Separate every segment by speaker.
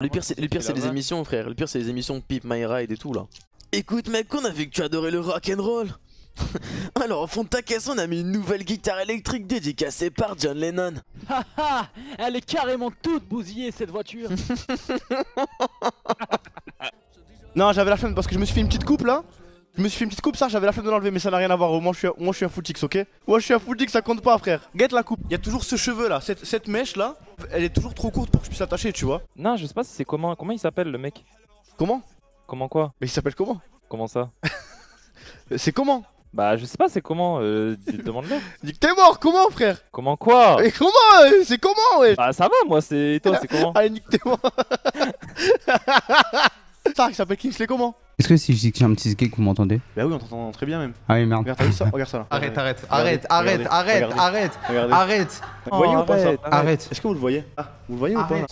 Speaker 1: Le pire c'est les émissions frère, le pire c'est les émissions Pip My Ride et tout là. Écoute mec, on a vu que tu adorais le rock'n'roll. Alors au fond de ta caisse on a mis une nouvelle guitare électrique dédicacée par John Lennon.
Speaker 2: Haha, elle est carrément toute bousillée cette voiture.
Speaker 3: Non, j'avais la flemme parce que je me suis fait une petite coupe là. Je me suis fait une petite coupe, ça j'avais la flemme de l'enlever, mais ça n'a rien à voir. Moi je suis un footix, ok? Moi je suis un footix, ça compte pas frère. Guette la coupe. Il y a toujours ce cheveu là, cette mèche là, elle est toujours trop courte pour que je puisse l'attacher, tu vois.
Speaker 4: Non, je sais pas si c'est comment il s'appelle le mec.
Speaker 3: Comment?
Speaker 4: Comment quoi?
Speaker 3: Mais il s'appelle comment?
Speaker 4: Comment ça?
Speaker 3: C'est comment?
Speaker 4: Bah je sais pas, c'est comment demande-le.
Speaker 3: Dis que t'es mort, comment frère?
Speaker 4: Comment quoi?
Speaker 3: Mais comment? C'est comment ouais?
Speaker 4: Bah ça va moi, c'est toi, c'est comment?
Speaker 3: Allez nique t'es mort. Ça il s'appelle Kingsley comment?
Speaker 5: Est-ce que si je dis que j'ai un petit skate, vous m'entendez?
Speaker 3: Bah oui on t'entend très bien même.
Speaker 5: Ah oui merde.
Speaker 3: Regarde, t'as vu ça? Regarde ça là.
Speaker 5: Arrête.
Speaker 3: Vous voyez ou pas ça?
Speaker 5: Arrête.
Speaker 3: Est-ce que vous le voyez? Ah, vous le voyez ou pas là?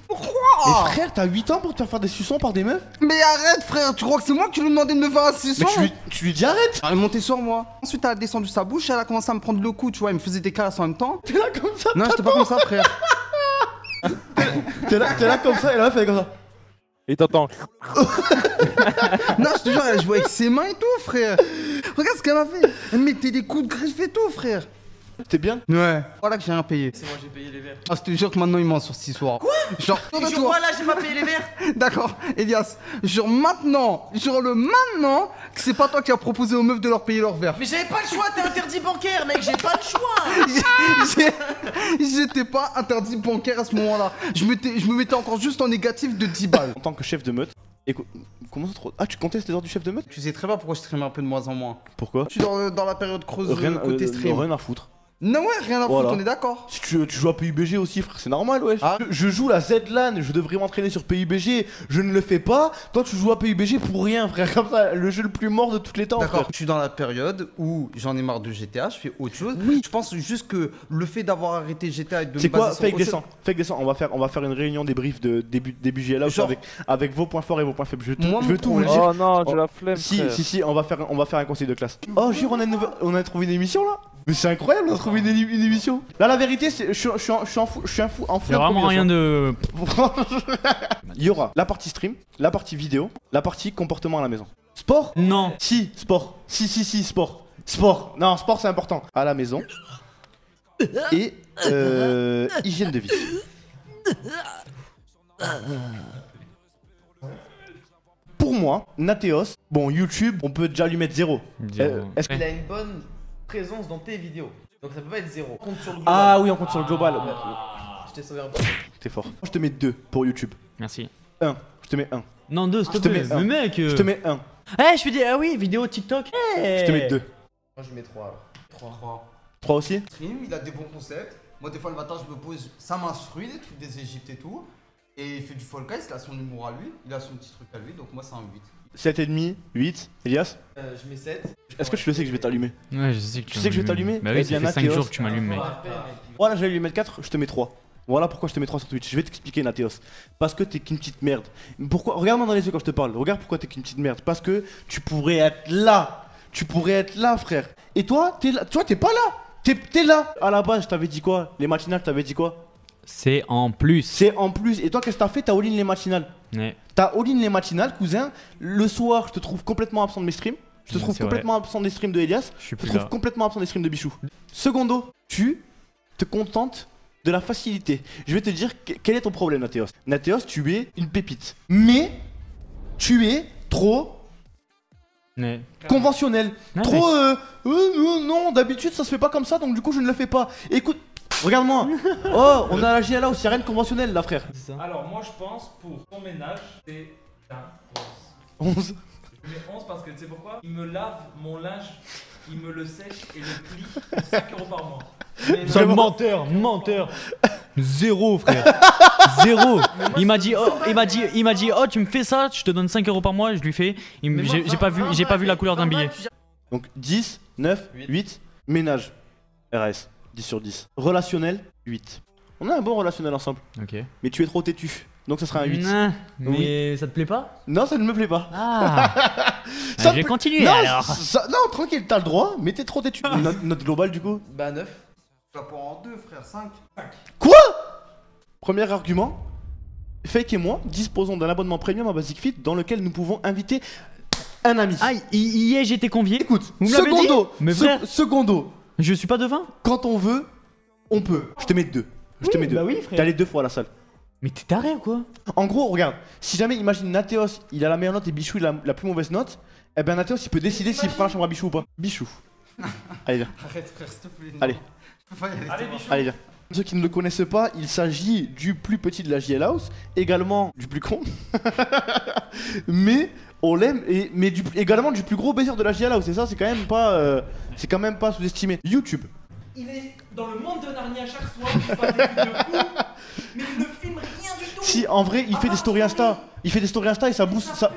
Speaker 6: Pourquoi?
Speaker 3: Mais frère, t'as 8 ans pour te faire des suçons par des meufs?
Speaker 6: Mais arrête frère, tu crois que c'est moi qui lui ai demandé de me faire un suçon?
Speaker 3: Mais tu lui dis arrête!
Speaker 6: Elle est montée sur moi. Ensuite elle a descendu sa bouche, elle a commencé à me prendre le cou, tu vois, elle me faisait des caresses en même temps.
Speaker 3: T'es là comme ça?
Speaker 6: Non, j'étais pas comme ça frère.
Speaker 3: T'es là comme ça et la meuf elle est comme ça.
Speaker 4: Et t'entends.
Speaker 6: Non, je te jure, elle jouait avec ses mains et tout frère. Regarde ce qu'elle m'a fait. Elle me mettait des coups de griffe et tout frère.
Speaker 3: T'es bien?
Speaker 6: Ouais. Voilà que j'ai rien payé.
Speaker 1: C'est moi j'ai payé les verres.
Speaker 6: Ah, je te jure que maintenant il m'en sort ce soir. Quoi? Genre,
Speaker 1: Là j'ai pas payé les verres.
Speaker 6: D'accord, Elias, jure maintenant que c'est pas toi qui as proposé aux meufs de leur payer leur verre.
Speaker 1: Mais j'avais pas le choix, t'es interdit bancaire mec, j'ai pas le choix.
Speaker 6: J'étais pas interdit bancaire à ce moment-là. Je me mettais encore juste en négatif de 10 balles.
Speaker 3: En tant que chef de meute, écoute, comment ça trop... Ah tu contestes les ordres du chef de meute?
Speaker 6: Tu sais très bien pourquoi je stream un peu de moins en moins.
Speaker 3: Pourquoi?
Speaker 6: Je suis dans la période creuse côté stream.
Speaker 3: Rien à foutre.
Speaker 6: Non ouais, rien à
Speaker 3: Voilà.
Speaker 6: foutre, on est d'accord.
Speaker 3: Si tu joues à PUBG aussi frère, c'est normal wesh.
Speaker 6: Ah.
Speaker 3: Je joue la ZLAN, je devrais m'entraîner sur PUBG, je ne le fais pas. Toi tu joues à PUBG pour rien frère, comme ça, le jeu le plus mort de tous les temps
Speaker 6: D'accord,
Speaker 3: frère.
Speaker 6: je suis dans la période où j'en ai marre de GTA, je fais autre chose.
Speaker 3: Oui.
Speaker 6: Je pense juste que le fait d'avoir arrêté GTA et de me
Speaker 3: C'est quoi?
Speaker 6: baser sur autre
Speaker 3: Fake descend, on va faire une réunion débrief de début GLA
Speaker 6: Genre-
Speaker 3: avec vos points forts et vos points faibles.
Speaker 6: Moi,
Speaker 3: Je veux
Speaker 6: mon
Speaker 3: tout vous le
Speaker 6: problème-
Speaker 3: dire.
Speaker 4: Oh non, j'ai
Speaker 3: Oh,
Speaker 4: la flemme. frère.
Speaker 3: Si, on va faire un conseil de classe. Oh, jure, on a trouvé une émission là? Mais c'est incroyable, on a trouvé une émission. Là, la vérité, c'est je suis en fou.
Speaker 7: Y'a vraiment rien de.
Speaker 3: Il y aura la partie stream, la partie vidéo, la partie comportement à la maison. Sport?
Speaker 7: Non.
Speaker 3: Si, sport. Si, sport. Sport. Non, sport, c'est important. À la maison. Et hygiène de vie. Pour moi, Nateos, bon, YouTube, on peut déjà lui mettre 0. Est-ce que...
Speaker 1: Il a une bonne présence dans tes vidéos. Donc ça peut pas être 0. Compte sur le global.
Speaker 3: Ah oui, on compte sur le global.
Speaker 1: Je t'ai sauvé un peu.
Speaker 3: T'es fort. Je te mets 2 pour YouTube.
Speaker 7: Merci.
Speaker 3: 1. Je te mets 1.
Speaker 7: Non, 2, s'il
Speaker 3: Je
Speaker 7: te
Speaker 3: te
Speaker 7: plaît.
Speaker 3: mets un.
Speaker 7: Mais mec.
Speaker 3: Je te mets 1.
Speaker 7: Eh, je fais des. Ah oui, vidéo TikTok.
Speaker 3: Je te mets 2.
Speaker 1: Moi je mets 3 alors. 3.
Speaker 3: 3 aussi?
Speaker 6: stream, il a des bons concepts. Moi, des fois, le matin, je me pose, ça m'instruit, des trucs des Égyptes et tout. Et il fait du Fall Guys, il a son humour à lui, il a son petit truc à lui, donc moi, c'est un 8.
Speaker 3: 7,5, 8. Elias?
Speaker 1: Je mets 7.
Speaker 3: Est-ce que tu le sais que je vais t'allumer?
Speaker 7: Ouais, je sais que
Speaker 3: Tu sais que je vais t'allumer?
Speaker 7: Bah
Speaker 3: Eh
Speaker 7: oui, ça
Speaker 3: bien,
Speaker 7: fait 5
Speaker 3: Nateos.
Speaker 7: jours que tu m'allumes, mec.
Speaker 3: Voilà, j'allais lui mettre 4, je te mets 3. Voilà pourquoi je te mets 3 sur Twitch. Je vais t'expliquer, Nateos. Parce que t'es qu'une petite merde. Pourquoi? Regarde-moi dans les yeux quand je te parle. Regarde pourquoi t'es qu'une petite merde. Parce que tu pourrais être là. Tu pourrais être là, frère. Et toi, t'es là. Toi, t'es pas là. T'es là. À la base, je t'avais dit quoi? Les matinales, je t'avais dit quoi?
Speaker 7: C'est en plus.
Speaker 3: C'est en plus. Et toi, qu'est-ce que t'as fait? T'as all-in les matinales.
Speaker 7: Ouais.
Speaker 3: T'as all-in les matinales, cousin. Le soir, je te trouve complètement absent de mes streams. Je te trouve
Speaker 7: c'est
Speaker 3: complètement absent des streams de Elias.
Speaker 7: Je suis
Speaker 3: Je te
Speaker 7: plus
Speaker 3: trouve
Speaker 7: là.
Speaker 3: complètement absent des streams de Bichou. Secondo, tu te contentes de la facilité. Je vais te dire quel est ton problème, Nateos. Nateos, tu es une pépite. Mais tu es trop
Speaker 7: Ouais.
Speaker 3: conventionnel.
Speaker 7: Ouais,
Speaker 3: Trop non, d'habitude ça se fait pas comme ça, donc du coup je ne le fais pas. Écoute, regarde-moi. Oh, on a la GLA aussi, y a rien de conventionnel là, frère.
Speaker 8: Alors moi je pense pour ton ménage c'est un
Speaker 3: 11.
Speaker 8: 11. Je mets 11 parce que tu sais pourquoi? Il me lave mon linge, il me le sèche et le plie pour 5 € par mois. Mais
Speaker 7: C'est un menteur. 0 frère. 0. Il m'a dit oh tu me fais ça, je te donne 5 € par mois, je lui fais. J'ai pas vu la couleur d'un billet.
Speaker 3: Donc 10, 9, 8, ménage. RAS, 10 sur 10. Relationnel, 8. On a un bon relationnel ensemble.
Speaker 7: Ok.
Speaker 3: Mais tu es trop têtu. Donc ça sera un 8.
Speaker 7: Nah, mais ça te plaît pas?
Speaker 3: Non, ça ne me plaît pas.
Speaker 7: Ah.
Speaker 3: Ça
Speaker 7: Je vais
Speaker 3: me-
Speaker 7: continuer
Speaker 3: non,
Speaker 7: alors.
Speaker 3: non, tranquille, t'as le droit, mais t'es trop têtu. Note globale du coup.
Speaker 1: Bah 9.
Speaker 6: Tu vas pour en 2, frère, 5.
Speaker 3: Quoi? Premier argument, Fake et moi disposons d'un abonnement premium à Basic Fit dans lequel nous pouvons inviter un ami.
Speaker 7: Ah, hier j'étais convié.
Speaker 3: Écoute,
Speaker 7: Vous me l'avez dit
Speaker 3: secondo,
Speaker 7: Mais frère,
Speaker 3: secondo,
Speaker 7: je suis pas devin.
Speaker 3: quand on veut, on peut. Je te mets 2. Je te mets 2.
Speaker 7: Bah oui,
Speaker 3: T'es
Speaker 7: frère.
Speaker 3: allé 2 fois à la salle.
Speaker 7: Mais t'es taré ou quoi?
Speaker 3: En gros, regarde, si jamais, imagine Nathéos, il a la meilleure note et Bichou, il a la plus mauvaise note, eh ben Nathéos, il peut décider s'il prend la chambre à Bichou ou pas. Bichou. Allez, viens.
Speaker 6: Arrête, frère, s'il te plaît. non.
Speaker 3: Allez.
Speaker 6: Je peux pas y aller.
Speaker 8: Allez,
Speaker 6: c'est
Speaker 8: Bichou.
Speaker 3: Allez, viens. Ceux qui ne le connaissent pas, il s'agit du plus petit de la JL House, également du plus con, mais on l'aime, mais également du plus gros baiser de la JL House, et ça c'est quand même pas sous-estimé. YouTube.
Speaker 8: Il est dans le monde de Narnia chaque soir, il fait des trucs de fou, mais il ne filme rien du tout.
Speaker 3: Si en vrai il fait des stories Insta, il fait des stories Insta et ça booste ça.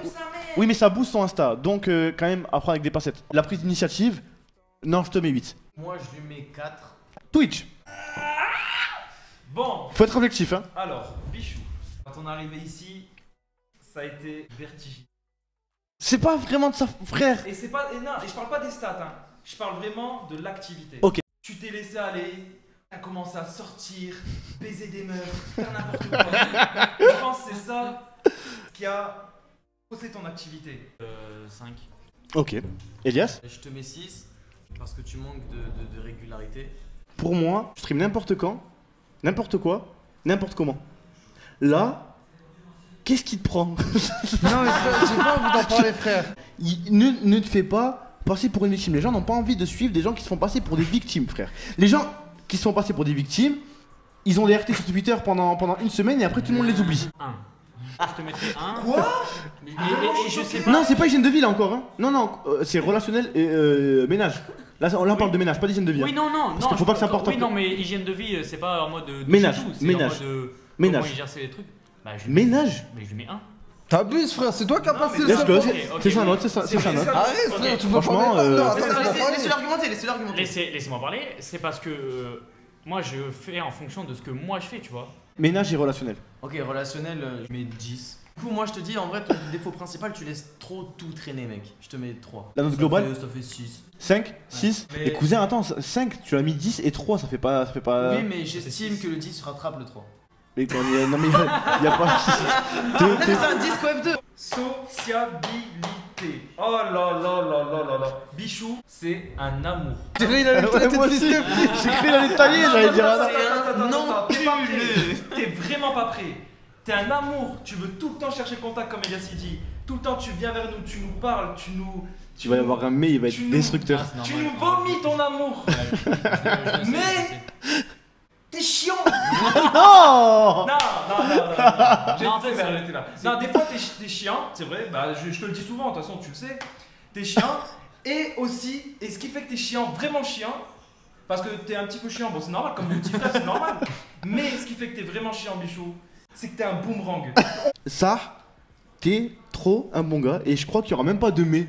Speaker 3: Oui mais ça booste son Insta, donc quand même à prendre avec des pincettes. La prise d'initiative, non je te mets 8.
Speaker 6: Moi, je lui mets 4.
Speaker 3: Twitch,
Speaker 8: Bon,
Speaker 3: faut être objectif hein.
Speaker 8: alors, Bichou, quand on est arrivé ici, ça a été vertigineux.
Speaker 3: C'est pas vraiment de sa frère.
Speaker 8: Et c'est pas. Et non, et je parle pas des stats, hein. Je parle vraiment de l'activité.
Speaker 3: Ok.
Speaker 8: Tu t'es laissé aller, t'as commencé à sortir, baiser des meufs, faire n'importe quoi. Je pense que c'est ça qui a faussé ton activité.
Speaker 2: 5.
Speaker 3: Ok. Elias,
Speaker 1: Je te mets 6 parce que tu manques de régularité.
Speaker 3: pour moi, je stream n'importe quand, n'importe quoi, n'importe comment. Là, qu'est-ce qui te prend?
Speaker 6: Non, mais j'ai pas envie d'en parler, frère.
Speaker 3: Ne te fais pas passer pour une victime. Les gens n'ont pas envie de suivre des gens qui se font passer pour des victimes, frère. Les gens qui se font passer pour des victimes, ils ont des RT sur Twitter pendant une semaine et après tout le monde les oublie.
Speaker 2: 1. Je te mettrai 1.
Speaker 8: Quoi?
Speaker 2: Et je sais pas.
Speaker 3: Non, c'est pas hygiène de vie là encore. Hein. Non, c'est relationnel et ménage. Là, on parle de ménage, pas d'hygiène de vie.
Speaker 2: Oui,
Speaker 3: hein.
Speaker 2: non.
Speaker 3: Parce qu'il faut pas que ça porte
Speaker 2: Oui,
Speaker 3: un peu.
Speaker 2: non, mais hygiène de vie, c'est pas en mode.
Speaker 3: Ménage,
Speaker 2: douche et tout, c'est
Speaker 3: ménage.
Speaker 2: En mode
Speaker 3: Ménage.
Speaker 2: Comment il gère ses trucs. Bah, je
Speaker 3: Ménage.
Speaker 2: Mais je lui mets 1.
Speaker 6: T'abuses, frère, c'est toi qui as
Speaker 2: Non,
Speaker 6: passé
Speaker 2: mais
Speaker 6: le
Speaker 3: Let's go,
Speaker 6: seul.
Speaker 3: c'est sa note, c'est sa note.
Speaker 6: Arrête, frère, tu peux
Speaker 3: Franchement,
Speaker 6: pas parler. Non,
Speaker 3: Laissez-
Speaker 6: attends, laisse-moi parler.
Speaker 1: Laissez-le argumenter.
Speaker 2: Laissez-moi parler, c'est parce que moi je fais en fonction de ce que moi je fais, tu vois.
Speaker 3: Ménage et relationnel.
Speaker 1: Ok, relationnel, je mets 10. Du coup, moi je te dis, en vrai, ton défaut principal, tu laisses trop tout traîner, mec. Je te mets 3.
Speaker 3: La note globale
Speaker 1: Ça fait 6.
Speaker 3: 5, 6.
Speaker 8: Mais-
Speaker 3: Et cousin, attends, 5, tu as mis 10 et 3, ça fait pas.
Speaker 1: Oui, mais j'estime que le 10 rattrape le 3.
Speaker 3: Mais quand il y a, non mais il y a pas.
Speaker 1: C'est un 10 quoi F2.
Speaker 8: Sociabilité. Oh là là là là là là. Bichou, c'est un amour.
Speaker 6: J'ai cru qu'il allait
Speaker 3: Ouais, moi aussi, j'ai cru la détailler, j'allais dire.
Speaker 8: Attends,
Speaker 3: ah,
Speaker 8: attends,
Speaker 1: non,
Speaker 8: t'es pas prêt. T'es vraiment pas prêt. T'es un amour. Tu veux tout le temps chercher le contact comme Elias il dit. Tout le temps tu viens vers nous, tu nous parles,
Speaker 3: Tu vas y avoir un mais, il va
Speaker 8: tu
Speaker 3: être
Speaker 8: nous-
Speaker 3: destructeur.
Speaker 8: Tu nous vomis ton amour. Mais t'es chiant.
Speaker 3: Non.
Speaker 8: Non. J'ai
Speaker 2: Non, en fait,
Speaker 8: fait
Speaker 2: c'est-
Speaker 8: arrêter là. Non, des fois t'es chiant, c'est vrai. Bah, je te le dis souvent. De toute façon, tu le sais. T'es chiant. Et aussi, et ce qui fait que t'es chiant, vraiment chiant, parce que t'es un petit peu chiant. Bon, c'est normal, comme mon petit frère, c'est normal. Mais ce qui fait que t'es vraiment chiant, Bichou, c'est que t'es un boomerang.
Speaker 3: Ça, t'es trop un bon gars et je crois qu'il y aura même pas de mais.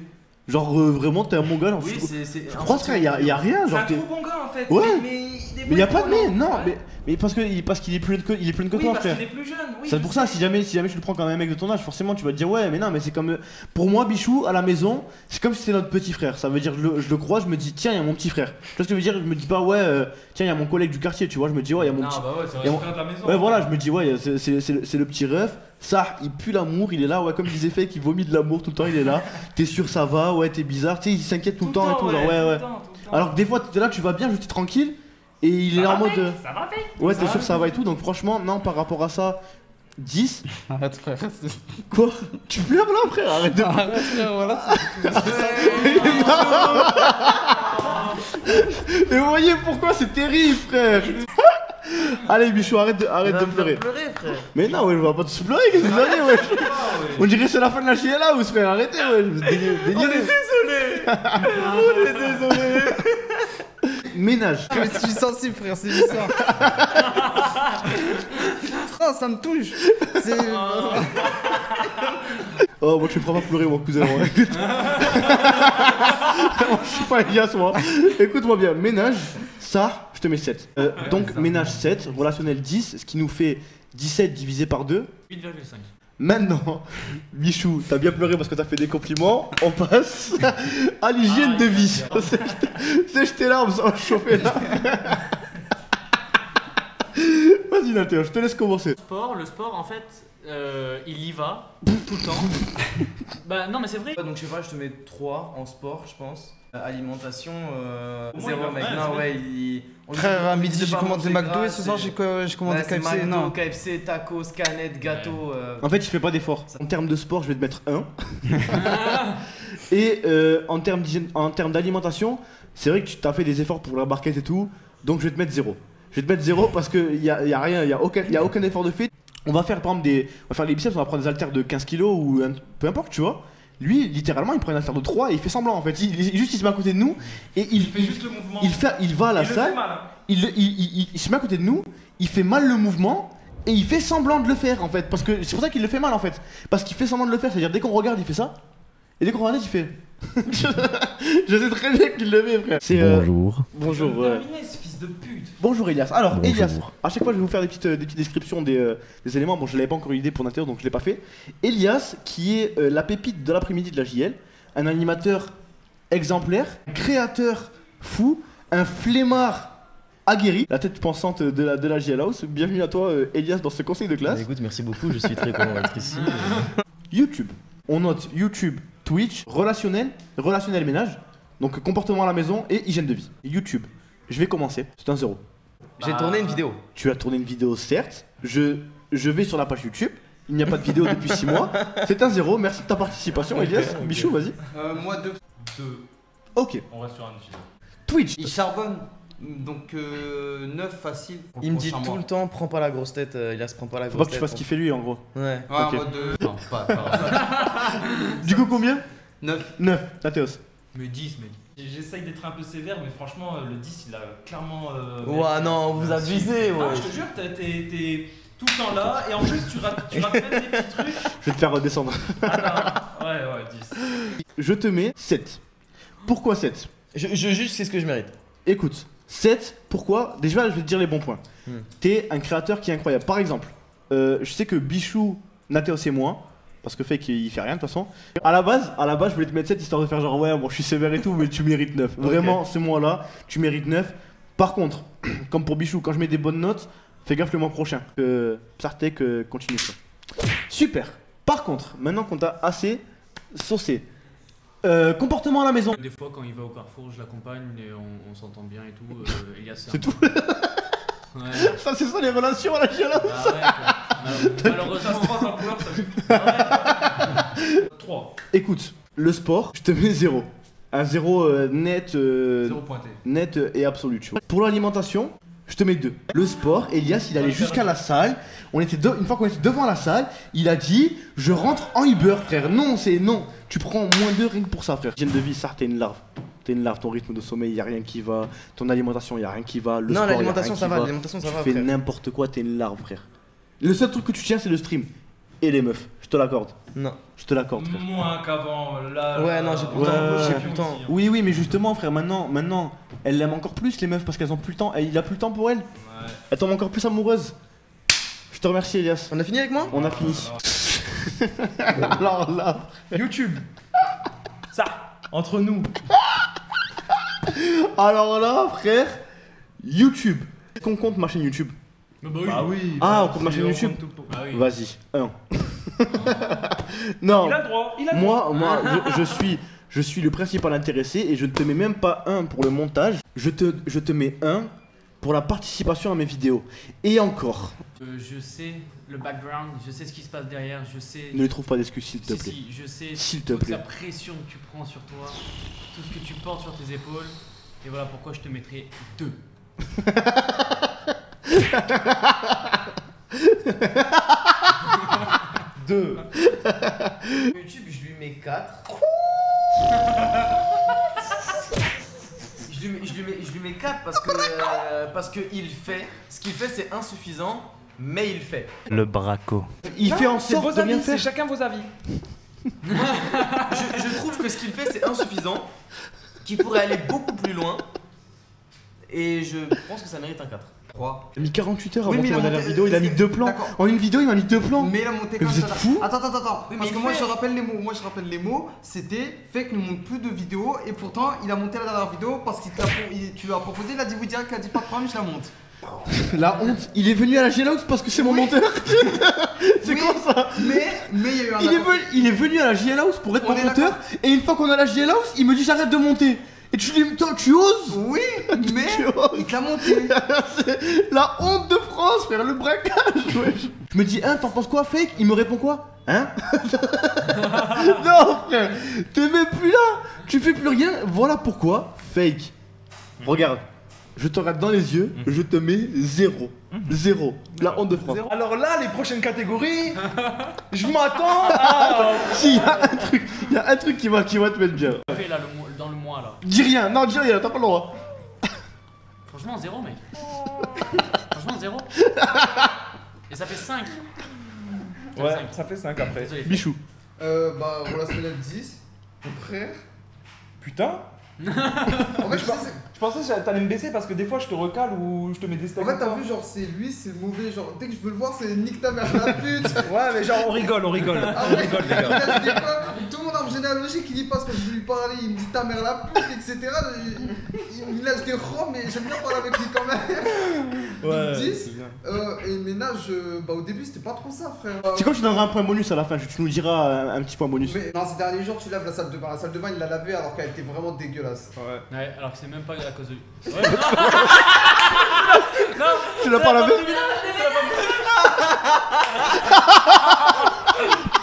Speaker 3: Genre vraiment, t'es un bon gars. Genre,
Speaker 1: Oui,
Speaker 3: je
Speaker 1: c'est.
Speaker 3: crois qu'il y a rien.
Speaker 8: C'est
Speaker 3: Genre,
Speaker 8: un
Speaker 3: t'es.
Speaker 8: trop bon gars en fait.
Speaker 3: Ouais.
Speaker 8: Mais
Speaker 3: Mais y a pas de mais, non.
Speaker 8: Ouais.
Speaker 3: Mais parce qu'il est plus jeune que, il est plus jeune que
Speaker 8: Oui,
Speaker 3: toi,
Speaker 8: parce
Speaker 3: frère.
Speaker 8: qu'il est plus jeune. Oui,
Speaker 3: C'est
Speaker 8: je
Speaker 3: pour
Speaker 8: sais.
Speaker 3: ça, si jamais tu le prends comme un mec de ton âge, forcément tu vas te dire ouais, mais non, mais c'est comme. Pour moi, Bichou, à la maison, c'est comme si c'était notre petit frère. Ça veut dire, je le crois, je me dis, tiens, il y a mon petit frère. Tu vois ce que je veux dire? Je me dis pas, ouais, tiens, il y a mon collègue du quartier, tu vois. Je me dis, ouais, il y a mon
Speaker 8: Non,
Speaker 3: petit.
Speaker 8: bah ouais, c'est
Speaker 3: Et
Speaker 8: vrai,
Speaker 3: on-
Speaker 8: frère de la maison.
Speaker 3: Ouais, voilà, je me dis, ouais, c'est le petit ref. Ça, il pue l'amour, il est là, ouais, comme disait Fake, il vomit de l'amour tout le temps, il est là. T'es sûr, ça va, ouais, t'es bizarre, tu sais, il s'inquiète tout le temps et tout, genre, ouais, ouais.
Speaker 8: Tout le temps.
Speaker 3: Alors que des fois, t'es là, tu vas bien, j'étais tranquille, et il est là en mode.
Speaker 2: Ça va, mec.
Speaker 3: Ouais, t'es sûr, ça va et tout, donc franchement, non, par rapport à ça, 10.
Speaker 6: Arrête, frère.
Speaker 3: Quoi? Tu pleures là, frère? Arrête de.
Speaker 6: Arrête, frère, voilà.
Speaker 3: Mais vous voyez pourquoi c'est terrible, frère? Allez, Bichou, arrête de pleurer.
Speaker 1: pleurer, frère.
Speaker 3: Mais non, ouais, je vais pas te pleurer, qu'est-ce que vous avez, ouais? On dirait que c'est la fin de la chiella ou frère, arrêtez, ouais. On est désolé. Ménage.
Speaker 6: Mais je suis sensible, frère, c'est juste ça. Frère, ça me touche. C'est.
Speaker 3: Oh, moi, tu me feras pas pleurer, mon cousin. Moi, écoute. Moi, je suis pas Elias, moi. Écoute-moi bien, ménage, ça, je te mets 7. Donc, ménage 7, relationnel 10, ce qui nous fait 17 divisé par 2.
Speaker 2: 8,5.
Speaker 3: Maintenant, Michou, t'as bien pleuré parce que t'as fait des compliments. On passe à l'hygiène de vie. C'est jeter l'arme, ça va chauffer là. Vas-y, Vas-y Nathéo, je te laisse commencer.
Speaker 7: Le sport en fait, il y va tout le temps. Bah non mais c'est vrai.
Speaker 9: Donc je sais pas, je te mets 3 en sport, je pense. Alimentation,
Speaker 8: Au moins,
Speaker 9: 0
Speaker 8: il va-
Speaker 9: mec.
Speaker 8: ouais,
Speaker 9: Non,
Speaker 8: c'est
Speaker 9: ouais,
Speaker 6: Frère, à midi, j'ai
Speaker 9: pas
Speaker 6: commandé
Speaker 9: manger
Speaker 6: McDo
Speaker 9: gras,
Speaker 6: et ce soir, j'ai commandé
Speaker 9: Ouais, c'est
Speaker 6: KFC.
Speaker 9: McDo,
Speaker 6: Non.
Speaker 9: KFC, tacos, canettes, gâteaux.
Speaker 3: En fait, il fait pas d'effort. En termes de sport, je vais te mettre 1. Et en termes d'alimentation, c'est vrai que tu t'as fait des efforts pour la barquette et tout, donc je vais te mettre 0. Je vais te mettre 0 parce qu'il y a rien, il y a aucun effort de fait. On va faire par exemple on va faire les biceps, on va prendre des haltères de 15 kg ou peu importe, tu vois. Lui, littéralement, il prend une haltère de 3 et il fait semblant en fait. Il se met à côté de nous et
Speaker 8: Il fait juste le mouvement.
Speaker 3: il va à la
Speaker 8: Il le
Speaker 3: salle.
Speaker 8: fait mal, hein.
Speaker 3: Il se met à côté de nous, il fait mal le mouvement et il fait semblant de le faire en fait. Parce que c'est pour ça qu'il le fait mal en fait. Parce qu'il fait semblant de le faire, c'est-à-dire dès qu'on regarde, il fait ça. Et dès qu'on regarde, il fait. Je sais très bien qu'il le fait, frère. C'est,
Speaker 5: Bonjour.
Speaker 3: Bonjour.
Speaker 8: Je vais me terminer, ce fils de pute.
Speaker 3: Bonjour Elias. Alors,
Speaker 5: Bonjour.
Speaker 3: Elias, à chaque fois, je vais vous faire des petites descriptions des éléments. Bon, je l'avais pas encore eu idée pour Nathéo, donc je l'ai pas fait. Elias, qui est la pépite de l'après-midi de la JL, un animateur exemplaire, créateur fou, un flemmard aguerri, la tête pensante de la JL House. Bienvenue à toi, Elias, dans ce conseil de classe.
Speaker 10: Écoute, merci beaucoup, je suis très content d'être ici.
Speaker 3: YouTube. On note YouTube, Twitch, relationnel ménage, donc comportement à la maison et hygiène de vie. YouTube. Je vais commencer. C'est un 0.
Speaker 10: J'ai tourné une vidéo.
Speaker 3: Tu as tourné une vidéo, certes. Je vais sur la page YouTube. Il n'y a pas de vidéo depuis 6 mois. C'est un 0. Merci de ta participation, Elias.
Speaker 10: Ok.
Speaker 3: Bichou, vas-y.
Speaker 6: Moi, 2.
Speaker 8: 2.
Speaker 3: Ok.
Speaker 8: On reste sur un défi.
Speaker 3: Twitch.
Speaker 6: Il charbonne. Donc 9 facile. pour
Speaker 10: Il
Speaker 6: le
Speaker 10: me dit
Speaker 6: prochain
Speaker 10: tout
Speaker 6: mois.
Speaker 10: le temps, prends pas la grosse tête, Elias, prends pas la
Speaker 3: Faut
Speaker 10: grosse
Speaker 3: pas que
Speaker 10: tête.
Speaker 3: tu fasses kiffer lui, en gros.
Speaker 10: Ouais.
Speaker 6: Ouais,
Speaker 3: Ok.
Speaker 6: en mode. Non, pas.
Speaker 3: Du coup, combien
Speaker 6: 9.
Speaker 3: 9. Nathéos.
Speaker 2: Mais 10, mec.
Speaker 8: J'essaye d'être un peu sévère, mais franchement, le 10, il a clairement.
Speaker 10: Ouah, non, vous abusez,
Speaker 8: Non,
Speaker 10: ouais.
Speaker 8: je te jure, t'es tout le temps là, et en plus, tu rates même des petits trucs.
Speaker 3: Je vais te faire redescendre.
Speaker 8: Attends, ouais, 10.
Speaker 3: Je te mets 7. Pourquoi 7?
Speaker 10: Je juge, c'est ce que je mérite.
Speaker 3: Écoute, 7, pourquoi? Déjà, je vais te dire les bons points. T'es un créateur qui est incroyable. Par exemple, je sais que Bichou, Nathéos et moi, parce que fait qu'il fait rien de toute façon. À la base, je voulais te mettre 7 histoire de faire genre ouais, bon, je suis sévère et tout, mais tu mérites 9. Vraiment, ce mois-là, tu mérites 9. Par contre, comme pour Bichou, quand je mets des bonnes notes, fais gaffe le mois prochain. Psartek continue. Quoi. Super. Par contre, maintenant qu'on t'a assez saucé, comportement à la maison.
Speaker 2: Des fois, quand il va au Carrefour, je l'accompagne et on s'entend bien et tout. Elias,
Speaker 3: C'est tout.
Speaker 2: Ouais.
Speaker 3: Ça, c'est ça les relations à la JL.
Speaker 2: Bah ouais, quoi. Malheureusement.
Speaker 8: Ça se passe en couleur, ça. 3.
Speaker 3: Écoute, le sport, je te mets 0. Un 0 net,
Speaker 8: 0 pointé.
Speaker 3: net et absolu, tu vois. Pour l'alimentation, je te mets 2. Le sport, Elias, il allait jusqu'à la salle. Une fois qu'on était devant la salle, il a dit je rentre en Uber, frère. Non, c'est non. Tu prends moins 2 rien que pour ça, frère. Hygiène de vie, ça, t'es une larve. T'es une larve, ton rythme de sommeil, y a rien qui va. Ton alimentation, y a rien qui va. Le
Speaker 10: Non,
Speaker 3: sport, y a
Speaker 10: l'alimentation,
Speaker 3: rien
Speaker 10: ça
Speaker 3: qui
Speaker 10: va, l'alimentation, ça
Speaker 3: Tu
Speaker 10: va,
Speaker 3: fais
Speaker 10: frère.
Speaker 3: n'importe quoi, t'es une larve, frère. Le seul truc que tu tiens, c'est le stream. Et les meufs, je te l'accorde.
Speaker 10: Non.
Speaker 3: Je te l'accorde, frère.
Speaker 8: Moins qu'avant, là.
Speaker 10: Ouais, non, j'ai plus le
Speaker 3: Ouais,
Speaker 10: temps.
Speaker 3: ouais,
Speaker 10: J'ai
Speaker 3: ouais.
Speaker 10: plus le temps.
Speaker 3: Oui, oui, mais justement, frère, maintenant, elle l'aime encore plus, les meufs, parce qu'elles ont plus le temps. Il a plus le temps pour elle.
Speaker 8: Ouais.
Speaker 3: Elle tombe encore plus amoureuse. Je te remercie, Elias.
Speaker 10: On a fini avec moi?
Speaker 3: On a fini. Alors là.
Speaker 8: YouTube. Ça, entre nous.
Speaker 3: Alors là, frère. YouTube. Est-ce qu'on compte ma chaîne YouTube?
Speaker 2: Bah oui.
Speaker 8: Bah oui.
Speaker 3: Ah, on compte ma chaîne YouTube.
Speaker 2: Bah oui.
Speaker 3: Vas-y, 1. Non.
Speaker 8: Il a le droit, il a le droit.
Speaker 3: Moi, je suis le principal intéressé et je ne te mets même pas 1 pour le montage. Je te mets 1 pour la participation à mes vidéos. Et encore,
Speaker 2: Je sais le background, je sais ce qui se passe derrière, je sais.
Speaker 3: ne trouve pas d'excuses, s'il te
Speaker 2: Si,
Speaker 3: plaît.
Speaker 2: si, je sais
Speaker 3: S'il te
Speaker 2: toute
Speaker 3: plaît.
Speaker 2: la pression que tu prends sur toi, tout ce que tu portes sur tes épaules. Et voilà pourquoi je te mettrai 2.
Speaker 10: YouTube, je lui mets 4. Je lui mets 4 parce que il fait. Ce qu'il fait, c'est insuffisant, mais il fait.
Speaker 7: Le braco.
Speaker 3: Il fait en
Speaker 8: C'est
Speaker 3: sorte
Speaker 8: vos
Speaker 3: de bien
Speaker 8: avis, c'est
Speaker 3: faire.
Speaker 8: chacun vos avis.
Speaker 10: Je trouve que ce qu'il fait, c'est insuffisant, qu'il pourrait aller beaucoup plus loin. Et je pense que ça mérite un 4.
Speaker 6: 3.
Speaker 3: Il a mis 48 heures
Speaker 6: Oui,
Speaker 3: avant
Speaker 6: mais
Speaker 3: de
Speaker 6: il a
Speaker 3: ma dernière
Speaker 6: monté-
Speaker 3: vidéo, il a mis 2 plans.
Speaker 6: D'accord.
Speaker 3: En une vidéo, il m'a mis 2 plans.
Speaker 6: Mais il a monté
Speaker 3: Mais
Speaker 6: comme
Speaker 3: vous
Speaker 6: ça.
Speaker 3: êtes fous?
Speaker 6: Attends.
Speaker 2: Oui, mais
Speaker 6: Parce que
Speaker 2: il
Speaker 6: moi
Speaker 2: fait.
Speaker 6: je rappelle les mots. Les mots, c'était fait qu'il ne monte plus de vidéos et pourtant il a monté la dernière vidéo parce qu'il tu lui as proposé, il a dit oui direct, il a dit pas de problème, je la monte.
Speaker 3: La honte, il est venu à la G-House parce que c'est mon monteur. C'est
Speaker 6: Oui,
Speaker 3: quoi ça?
Speaker 6: Mais il y a eu un
Speaker 3: Il est venu à la G-House pour être
Speaker 6: On
Speaker 3: mon
Speaker 6: est
Speaker 3: monteur et une fois qu'on a la G-House, il me dit j'arrête de monter. Et tu lui dis, toi, tu oses?
Speaker 6: Oui, mais
Speaker 3: Tu oses.
Speaker 6: il te l'a monté.
Speaker 3: C'est la honte de France, frère, le braquage, wesh. Je me dis, hein, t'en penses quoi, fake? Il me répond quoi? Hein? Non, frère, t'es même plus là, tu fais plus rien, voilà pourquoi, fake. Regarde, je te regarde dans les yeux, je te mets 0. 0. La honte de France.
Speaker 8: Alors là, les prochaines catégories, je m'attends à.
Speaker 3: Si, il y a un truc qui va te mettre bien.
Speaker 7: Fais là, dans le mois là.
Speaker 3: Dis rien, non, dis rien, t'as pas le droit.
Speaker 7: Franchement, 0, mec. Franchement, 0. Et ça fait 5.
Speaker 8: Ouais, ça fait 5 après.
Speaker 7: Désolé.
Speaker 3: Bichou.
Speaker 6: Bah, relationnel 10. Mon frère.
Speaker 8: Putain.
Speaker 6: En fait,
Speaker 8: Je pensais que t'allais me baisser parce que des fois je te recale ou je te mets des steaks.
Speaker 6: en fait, t'as vu, genre, c'est lui, c'est le mauvais. Genre, dès que je veux le voir, c'est nique ta mère la pute.
Speaker 8: Ouais, mais genre on rigole.
Speaker 6: Ah
Speaker 8: On
Speaker 6: ouais.
Speaker 8: rigole, les gars.
Speaker 6: Je dis quoi, tout le monde en généalogie qui y passe quand je lui parlais, il me dit ta mère la pute, etc. Il lâche des roms, mais j'aime bien parler avec lui quand même.
Speaker 8: Ouais.
Speaker 6: 10. Et ménage, bah au début c'était pas trop ça, frère.
Speaker 3: C'est quoi, tu donneras un point bonus à la fin, tu nous diras un petit point bonus.
Speaker 6: Mais non, ces derniers jours, tu laves la salle de bain. La salle de bain, il l'a lavée alors qu'elle était vraiment dégueulasse.
Speaker 8: Ouais.
Speaker 7: Ouais, alors que c'est même pas à cause de lui. Ouais,
Speaker 3: Tu l'as pas lavé?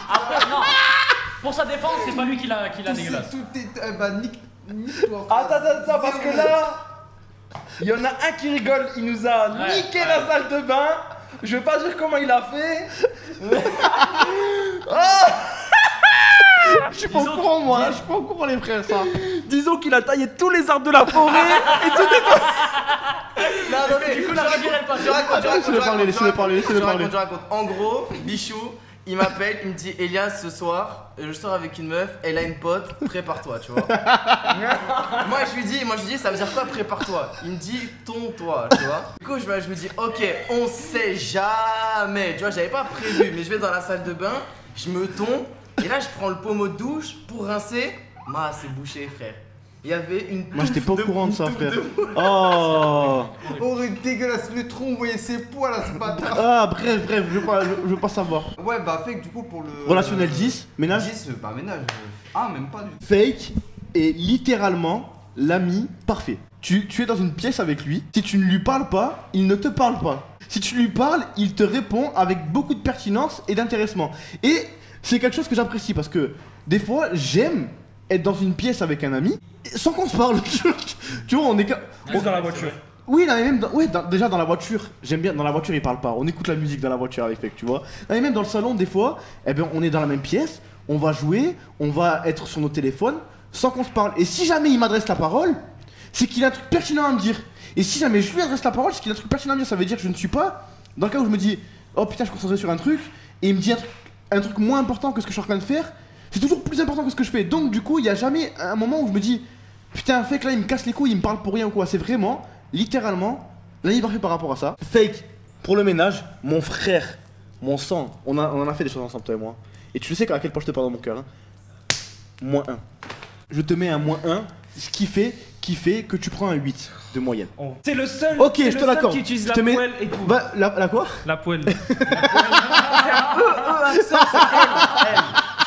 Speaker 7: Après, non. Pour sa défense, c'est pas lui qui l'a dégueulasse.
Speaker 6: Tout est. Bah, nique-toi.
Speaker 8: Attends, parce que là, il y en a un qui rigole, il nous a niqué la salle de bain. Je vais pas dire comment il a fait.
Speaker 3: Je suis pas au courant, moi, je suis pas au courant, les frères, ça.
Speaker 8: Disons qu'il a taillé tous les arbres de la forêt et tout
Speaker 6: Non, mais
Speaker 7: Du coup, la règle, elle passe.
Speaker 3: Laissez-le parler, laissez-le parler, laissez-le parler.
Speaker 10: Je raconte. En gros, Bichou, il m'appelle, il me dit Elias, ce soir, je sors avec une meuf, elle a une pote, prépare-toi, tu vois. moi je lui dis, ça veut dire quoi, prépare-toi? Il me dit, ton-toi, tu vois. Du coup, je me dis, ok, on sait jamais, tu vois, j'avais pas prévu, mais je vais dans la salle de bain, je me tombe, et là je prends le pommeau de douche pour rincer. C'est bouché, frère. Il y avait une.
Speaker 3: Moi, j'étais pas au courant de ça, frère.
Speaker 6: Oh, dégueulasse, le tronc, vous voyez ses poils là, c'est pas grave.
Speaker 3: Ah, bref, je veux pas savoir.
Speaker 6: Ouais, bah, fake du coup pour le.
Speaker 3: Relationnel 10, ménage.
Speaker 6: 10, bah, ménage. Ah, même pas du tout.
Speaker 3: Fake est littéralement l'ami parfait. Tu es dans une pièce avec lui, si tu ne lui parles pas, il ne te parle pas. Si tu lui parles, il te répond avec beaucoup de pertinence et d'intéressement. Et c'est quelque chose que j'apprécie parce que des fois, j'aime être dans une pièce avec un ami sans qu'on se parle. Tu vois, on est.
Speaker 8: On est dans la voiture.
Speaker 3: Oui, non, mais même déjà dans la voiture, j'aime bien, dans la voiture il parle pas, on écoute la musique dans la voiture avec Fake, tu vois. Non, mais même dans le salon, des fois, on est dans la même pièce, on va jouer, on va être sur nos téléphones, sans qu'on se parle. Et si jamais il m'adresse la parole, c'est qu'il a un truc pertinent à me dire. Et si jamais je lui adresse la parole, c'est qu'il a un truc pertinent à me dire, ça veut dire que je ne suis pas, dans le cas où je me dis, oh putain, je suis concentré sur un truc, et il me dit un truc moins important que ce que je suis en train de faire, c'est toujours plus important que ce que je fais. Donc du coup, il y a jamais un moment où je me dis, putain, Fake là, il me casse les couilles, il me parle pour rien ou quoi. C'est vraiment, littéralement, l'ami parfait par rapport à ça. Fake, pour le ménage, mon frère, mon sang, on en a fait des choses ensemble, toi et moi. Et tu sais à quel point je te parle dans mon cœur. Hein. -1. Je te mets un -1, ce qui fait que tu prends un 8 de moyenne.
Speaker 8: C'est le seul,
Speaker 3: Ok,
Speaker 8: c'est
Speaker 3: je te
Speaker 8: le seul
Speaker 3: l'accorde.
Speaker 8: qui utilise
Speaker 3: Je
Speaker 8: la
Speaker 3: te mets-
Speaker 8: poêle et tout.
Speaker 3: Bah, la quoi?
Speaker 8: La poêle.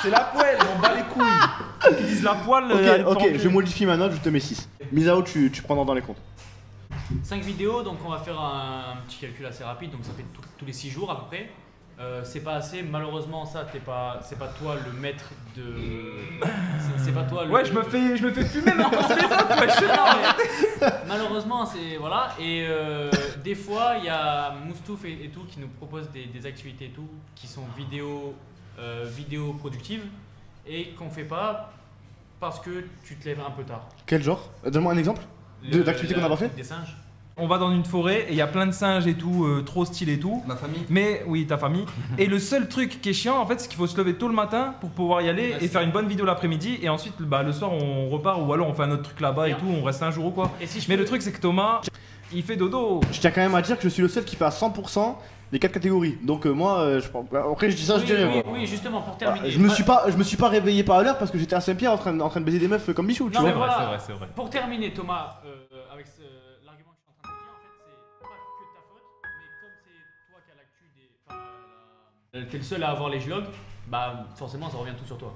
Speaker 8: C'est la poêle, on bat les couilles. Ils disent la poêle.
Speaker 3: Ok, je modifie ma note, je te mets 6. Misao, tu prendras dans les comptes.
Speaker 7: 5 vidéos, donc on va faire un petit calcul assez rapide, donc ça fait tous les 6 jours à peu près. C'est pas assez, malheureusement ça c'est pas toi le maître de. C'est pas toi le.
Speaker 8: Ouais, je me fais fumer maintenant, c'est les autres, ouais, je sais pas.
Speaker 7: Malheureusement, c'est. Voilà. Et des fois, il y a Moustouf et tout qui nous proposent des activités et tout qui sont vidéo productives et qu'on fait pas parce que tu te lèves un peu tard.
Speaker 3: Quel genre? Donne-moi un exemple d'activité qu'on n'a pas fait.
Speaker 7: Des singes.
Speaker 8: On va dans une forêt et il y a plein de singes et tout, trop stylé et tout.
Speaker 6: Ma famille.
Speaker 8: Mais oui, ta famille. Et le seul truc qui est chiant, en fait, c'est qu'il faut se lever tôt le matin pour pouvoir y aller et faire une bonne vidéo l'après-midi. Et ensuite, bah, le soir, on repart ou alors on fait un autre truc là-bas et tout. On reste un jour ou quoi. Mais le truc, c'est que Thomas, il fait dodo.
Speaker 3: Je tiens quand même à dire que je suis le seul qui fait à 100% les 4 catégories. Donc moi, je pense. Après, je dis ça, je dis rien.
Speaker 7: Oui, justement, pour terminer.
Speaker 3: Je me suis pas réveillé pas à l'heure parce que j'étais à Saint-Pierre en train de baiser des meufs comme Michou, tu
Speaker 7: Non,
Speaker 3: vois.
Speaker 7: mais voilà.
Speaker 8: C'est vrai.
Speaker 7: Pour terminer, Thomas, avec l'argument que je suis en train de dire, en fait, c'est pas que ta t'es le seul à avoir les jlogs, bah forcément ça revient tout sur toi.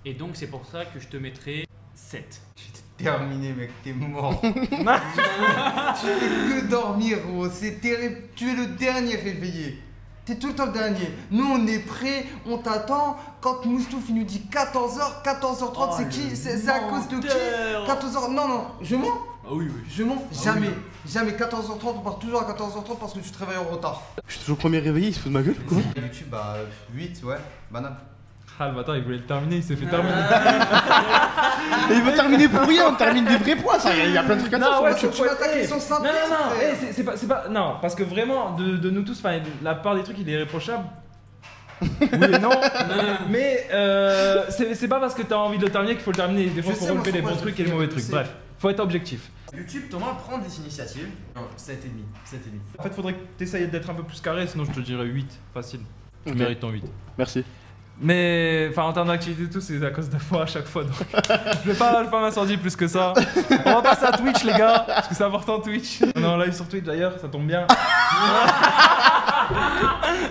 Speaker 7: Et donc c'est pour ça que je te mettrai 7.
Speaker 6: Terminé, mec, t'es mort. Tu fais que dormir, gros. C'est terrible. Tu es le dernier réveillé. T'es tout le temps le dernier. Nous, on est prêts, on t'attend. Quand Moustouf il nous dit 14h, 14h30, c'est qui? C'est à cause de qui? 14h. Non, non, je mens.
Speaker 7: Ah oui, oui.
Speaker 6: Je mens. Jamais. Jamais. 14h30, on part toujours à 14h30 parce que tu te réveilles en retard.
Speaker 3: Je suis toujours premier réveillé, il se fout de ma gueule quoi.
Speaker 6: YouTube, bah 8, ouais. Banal.
Speaker 8: Ah le bâtard il voulait le terminer, il s'est fait terminer.
Speaker 3: Et il veut terminer pour rien, on termine des vrais points, ça, il y a plein de trucs à dire.
Speaker 8: Non, ouais,
Speaker 6: Tu m'as ta question simple.
Speaker 8: Non, c'est pas. Non, parce que vraiment, de nous tous, enfin, la part des trucs, il est irréprochable. Oui et non. Mais c'est pas parce que t'as envie de le terminer qu'il faut le terminer. Des fois,
Speaker 6: Je
Speaker 8: faut
Speaker 6: sais,
Speaker 8: relever
Speaker 6: moi,
Speaker 8: les
Speaker 6: faut
Speaker 8: bons
Speaker 6: pas,
Speaker 8: trucs
Speaker 6: je
Speaker 8: et les
Speaker 6: sais,
Speaker 8: mauvais
Speaker 6: je
Speaker 8: trucs.
Speaker 6: sais.
Speaker 8: Bref, faut être objectif.
Speaker 10: YouTube, Thomas prend des initiatives. Non, 7,5. 7,5.
Speaker 8: En fait, faudrait que t'essayes d'être un peu plus carré, sinon je te dirais 8. Facile. Tu mérites ton 8.
Speaker 3: Merci.
Speaker 8: Mais enfin en termes d'activité et tout, c'est à cause de moi à chaque fois. Donc je vais pas m'incendier plus que ça. On va passer à Twitch les gars, parce que c'est important Twitch. On est en live sur Twitch d'ailleurs, ça tombe bien.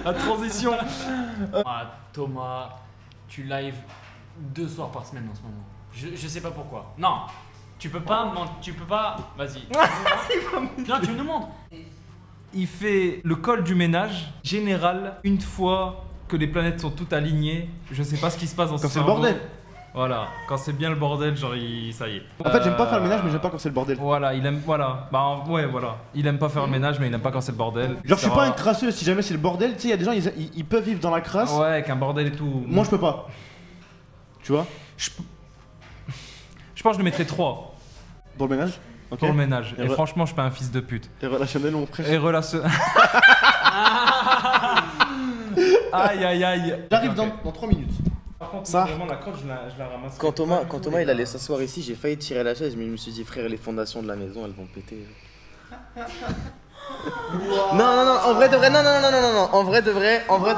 Speaker 8: La transition.
Speaker 7: Ah, Thomas, tu live 2 soirs par semaine en ce moment. Je sais pas pourquoi. Non, tu peux pas, tu peux pas. Vas-y. Non, tu nous montres.
Speaker 8: Il fait le col du ménage général une fois que les planètes sont toutes alignées. Je sais pas ce qui se passe dans
Speaker 3: Quand
Speaker 8: son
Speaker 3: c'est le
Speaker 8: cerveau.
Speaker 3: bordel.
Speaker 8: Voilà, quand c'est bien le bordel, genre ça y est.
Speaker 3: En fait, j'aime pas faire le ménage, mais j'aime pas quand c'est le bordel.
Speaker 8: Voilà, il aime, voilà. Bah ouais, voilà. Il aime pas faire le ménage, mais il aime pas quand c'est le bordel.
Speaker 3: Genre, je suis pas un crasseux, si jamais c'est le bordel, tu sais, il y a des gens, ils peuvent vivre dans la crasse.
Speaker 8: Ouais, avec un bordel et tout.
Speaker 3: Moi, je peux pas. Tu vois?
Speaker 8: Je pense que je le mettrais 3
Speaker 3: Dans le ménage? Ok.
Speaker 8: pour le ménage.
Speaker 3: Et
Speaker 8: Et
Speaker 3: re-
Speaker 8: franchement, je suis pas un fils de pute.
Speaker 3: Et relationnel, mon frère.
Speaker 8: Et relation. Aïe aïe aïe.
Speaker 3: J'arrive
Speaker 8: Ok.
Speaker 3: dans 3 minutes.
Speaker 8: Par contre,
Speaker 3: Ça.
Speaker 8: vraiment, la crotte, je la ramasse.
Speaker 10: Quand Thomas il allait s'asseoir ici, j'ai failli tirer la chaise, mais je me suis dit, frère, les fondations de la maison, elles vont péter. Non, en vrai de vrai, non, en vrai de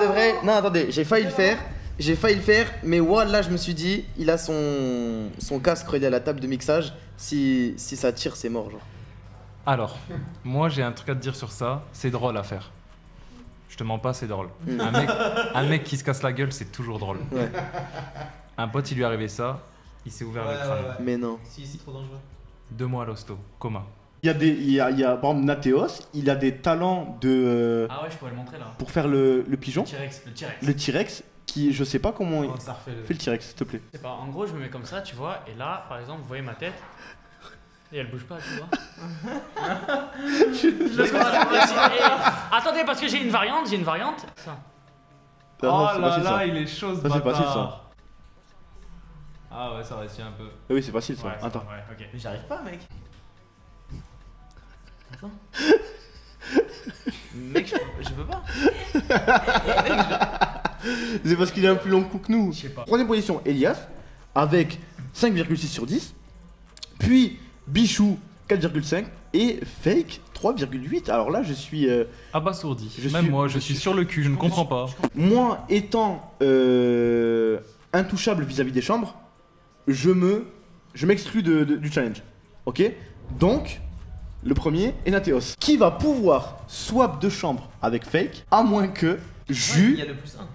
Speaker 10: vrai, non, attendez, j'ai failli le faire, mais là, je me suis dit, il a son casque relié à la table de mixage, si ça tire, c'est mort, genre.
Speaker 8: Alors, moi, j'ai un truc à te dire sur ça. C'est drôle à faire. Je te mens pas, c'est drôle.
Speaker 10: Mm.
Speaker 8: Un mec qui se casse la gueule, c'est toujours drôle.
Speaker 10: Ouais.
Speaker 8: Un pote, il lui est arrivé ça. Il s'est ouvert le crâne.
Speaker 10: Mais non.
Speaker 9: Si, c'est trop dangereux.
Speaker 8: 2 mois à l'hosto, coma.
Speaker 3: Il y a par exemple Nateos, il a des talents de
Speaker 7: Ah ouais, je pourrais le montrer là.
Speaker 3: pour faire le pigeon,
Speaker 7: Le T-Rex.
Speaker 3: le T-Rex, qui je sais pas comment il
Speaker 9: Oh, ça refait le.
Speaker 3: fait le T-Rex, s'il te plaît.
Speaker 7: Je sais pas, en gros, je me mets comme ça, tu vois, et là, par exemple, vous voyez ma tête. Et elle bouge pas, tu vois. Attendez, parce que j'ai une variante, Ça.
Speaker 3: Ça,
Speaker 8: Oh
Speaker 3: c'est
Speaker 8: là
Speaker 3: facile,
Speaker 8: là,
Speaker 3: ça.
Speaker 8: il est chaud ce
Speaker 3: Ça, c'est
Speaker 8: bâtard.
Speaker 3: facile, ça.
Speaker 8: Ah ouais, ça réussit un peu.
Speaker 3: Ah oui, c'est facile ça.
Speaker 7: Ouais,
Speaker 3: Attends.
Speaker 7: ouais, ok.
Speaker 10: Mais j'arrive pas, mec. Mec, je peux pas.
Speaker 3: C'est parce qu'il est un plus long coup que nous.
Speaker 7: Je sais pas.
Speaker 3: Troisième position, Elias, avec 5,6 sur 10. Puis Bichou, 4,5. Et Fake, 3,8. Alors là, je suis.
Speaker 8: Abasourdi.
Speaker 3: Je
Speaker 8: Même
Speaker 3: suis-
Speaker 8: moi, je suis sur le cul, je ne comprends pas.
Speaker 3: Moi, étant intouchable vis-à-vis des chambres, je m'exclus du challenge. Ok? Donc, le premier est Nateos. Qui va pouvoir swap de chambre avec Fake, à moins que
Speaker 9: Il
Speaker 3: Jus,
Speaker 9: y a le plus 1.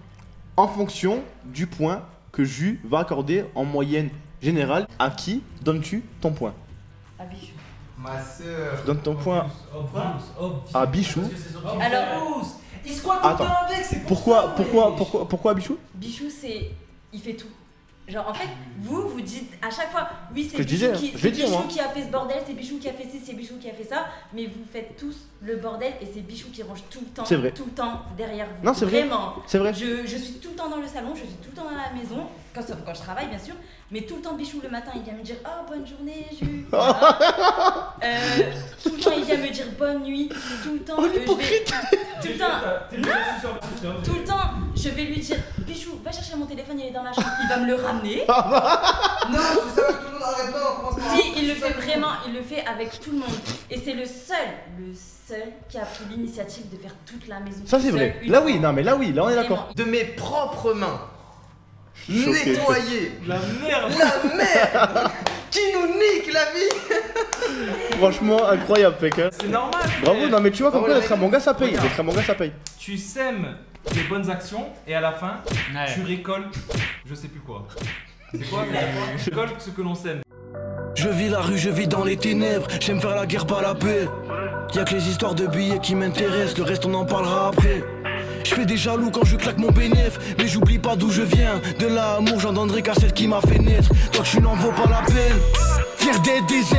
Speaker 3: en fonction du point que Jus va accorder en moyenne générale, à qui donnes-tu ton point?
Speaker 6: Ma soeur.
Speaker 3: Je donne ton point à Bichou.
Speaker 11: Alors,
Speaker 8: il squatte
Speaker 3: tout le temps
Speaker 8: avec, c'est
Speaker 3: Pourquoi Bichou?
Speaker 11: Bichou, il fait tout. Genre, en fait, vous dites à chaque fois, oui, c'est
Speaker 3: Que je disais,
Speaker 11: Bichou,
Speaker 3: je vais dire, moi.
Speaker 11: qui a fait ce bordel, c'est Bichou qui a fait ci, c'est Bichou qui a fait ça, mais vous faites tous le bordel et c'est Bichou qui range tout le
Speaker 3: C'est vrai.
Speaker 11: temps derrière vous.
Speaker 3: Non, c'est vrai.
Speaker 11: Vraiment.
Speaker 3: C'est vrai.
Speaker 11: Je suis tout le temps dans le salon, je suis tout le temps dans la maison, sauf quand je travaille, bien sûr, mais tout le temps Bichou le matin, il vient me dire oh bonne journée, Jus. Voilà. Tout le temps, il vient me dire bonne nuit, tout le temps. Tout le temps. Tout le temps, je vais lui dire Bichou, va chercher mon téléphone, il est dans la chambre, il va me le ramener.
Speaker 6: Non, c'est ça que tout le monde arrête pas, on commence par.
Speaker 11: Si, il le fait vraiment, il le fait avec tout le monde. Et c'est le seul qui a pris l'initiative de faire toute la maison.
Speaker 3: Ça, c'est
Speaker 11: tout
Speaker 3: vrai.
Speaker 11: seul,
Speaker 3: Là,
Speaker 11: une
Speaker 3: oui,
Speaker 11: fois.
Speaker 3: non, mais là, oui, là, on est
Speaker 11: Vraiment.
Speaker 3: d'accord.
Speaker 10: De mes propres mains.
Speaker 3: Choqué.
Speaker 10: Nettoyer.
Speaker 8: La merde.
Speaker 10: La merde. Qui nous nique la vie.
Speaker 3: Franchement, incroyable, Fake. Hein.
Speaker 8: C'est normal.
Speaker 3: Bravo, non, mais tu vois, comme
Speaker 10: Bravo,
Speaker 3: quoi,
Speaker 10: les
Speaker 3: d'être un bon gars, ça paye. D'être un bon gars, ça paye.
Speaker 8: Tu sèmes des bonnes actions et à la fin,
Speaker 7: Ouais.
Speaker 8: tu récoltes, je sais plus quoi. C'est quoi, mais tu récoltes ce que l'on sème.
Speaker 12: Je vis la rue, je vis dans les ténèbres. J'aime faire la guerre, pas la paix. Y'a que les histoires de billets qui m'intéressent, le reste on en parlera après. Je fais des jaloux quand je claque mon bénéf, mais j'oublie pas d'où je viens. De l'amour, j'en donnerai qu'à celle qui m'a fait naître. Toi que je n'en vaux pas la peine. Fier d'être des